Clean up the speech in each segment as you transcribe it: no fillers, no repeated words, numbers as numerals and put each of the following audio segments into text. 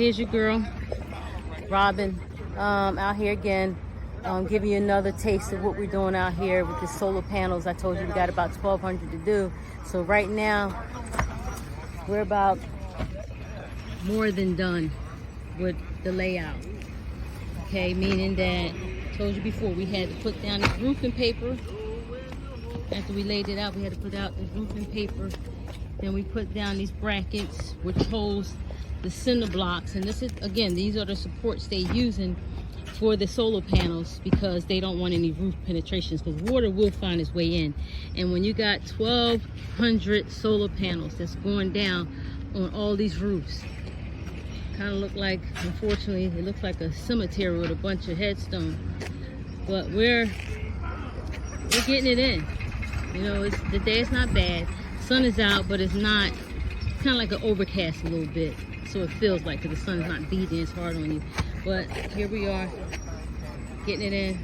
here's your girl, Robin, out here again, giving you another taste of what we're doing out here with the solar panels. I told you we got about 1,200 to do. So right now, we're about more than done with the layout. Okay, meaning that, I told you before, we had to put down this roofing paper. After we laid it out, we had to put out this roofing paper. Then we put down these brackets, which holds the cinder blocks. And this is, again, these are the supports they're using for the solar panels because they don't want any roof penetrations, because water will find its way in. And when you got 1,200 solar panels that's going down on all these roofs, kind of look like, unfortunately, it looks like a cemetery with a bunch of headstones. But we're getting it in. You know, the day is not bad. Sun is out, but it's not, it's kind of like an overcast a little bit. So it feels like, because the sun is not beating as hard on you. But here we are, getting it in.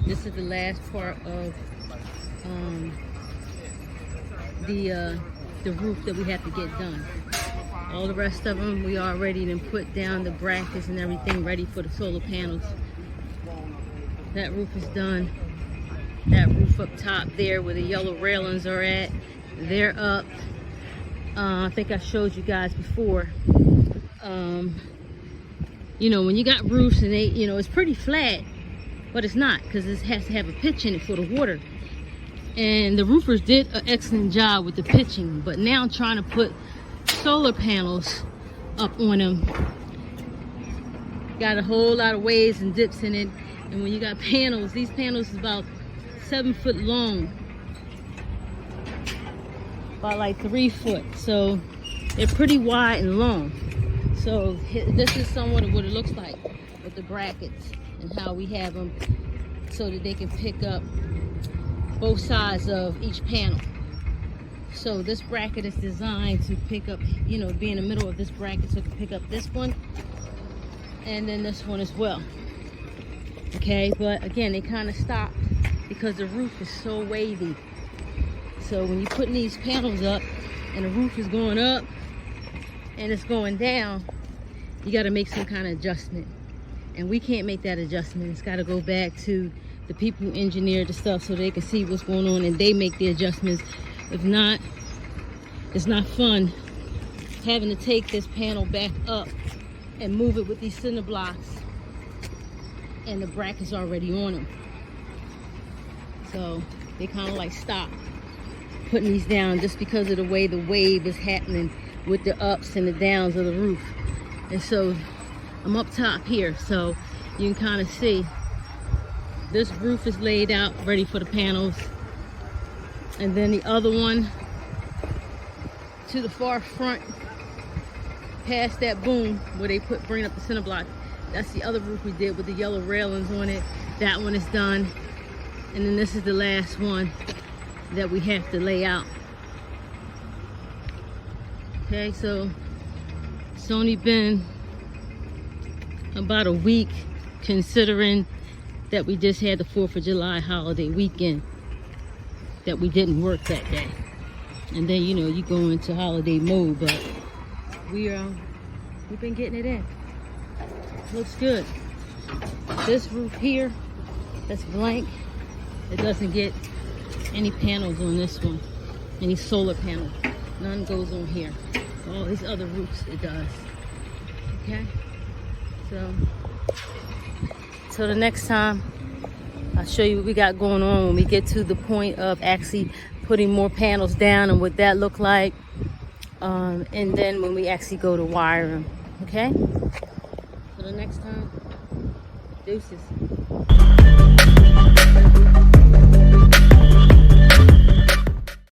This is the last part of the roof that we have to get done. All the rest of them, we already done put down the brackets and everything ready for the solar panels. That roof is done. That roof up top there where the yellow railings are at, they're up. I think I showed you guys before. You know, when you got roofs and they, you know, it's pretty flat, but it's not, because it has to have a pitch in it for the water. And the roofers did an excellent job with the pitching, but now trying to put solar panels up on them, got a whole lot of waves and dips in it. And when you got panels, these panels is about 7 foot long, about like 3 foot, so they're pretty wide and long. So this is somewhat of what it looks like with the brackets and how we have them so that they can pick up both sides of each panel. So this bracket is designed to pick up, you know, be in the middle of this bracket so it can pick up this one and then this one as well. Okay, but again, they kind of stopped because the roof is so wavy. So when you're putting these panels up and the roof is going up and it's going down, you got to make some kind of adjustment. And we can't make that adjustment. It's got to go back to the people who engineered the stuff so they can see what's going on and they make the adjustments. If not, it's not fun having to take this panel back up and move it with these cinder blocks and the brackets already on them. So they kind of like stop putting these down just because of the way the wave is happening with the ups and the downs of the roof. And so I'm up top here, so you can kind of see this roof is laid out ready for the panels. And then the other one to the far front, past that boom where they bring up the cinder block, that's the other roof we did with the yellow railings on it. That one is done. And then this is the last one that we have to lay out. Okay, so it's only been about a week, considering that we just had the 4th of July holiday weekend, that we didn't work that day. And then, you know, you go into holiday mode, but we've been getting it in. Looks good. This roof here, that's blank. It doesn't get any panels on this one, any solar panel. None goes on here. All these other roofs, it does. Okay? So the next time, I'll show you what we got going on when we get to the point of actually putting more panels down and what that look like. And then when we actually go to wire them. Okay? So the next time, deuces.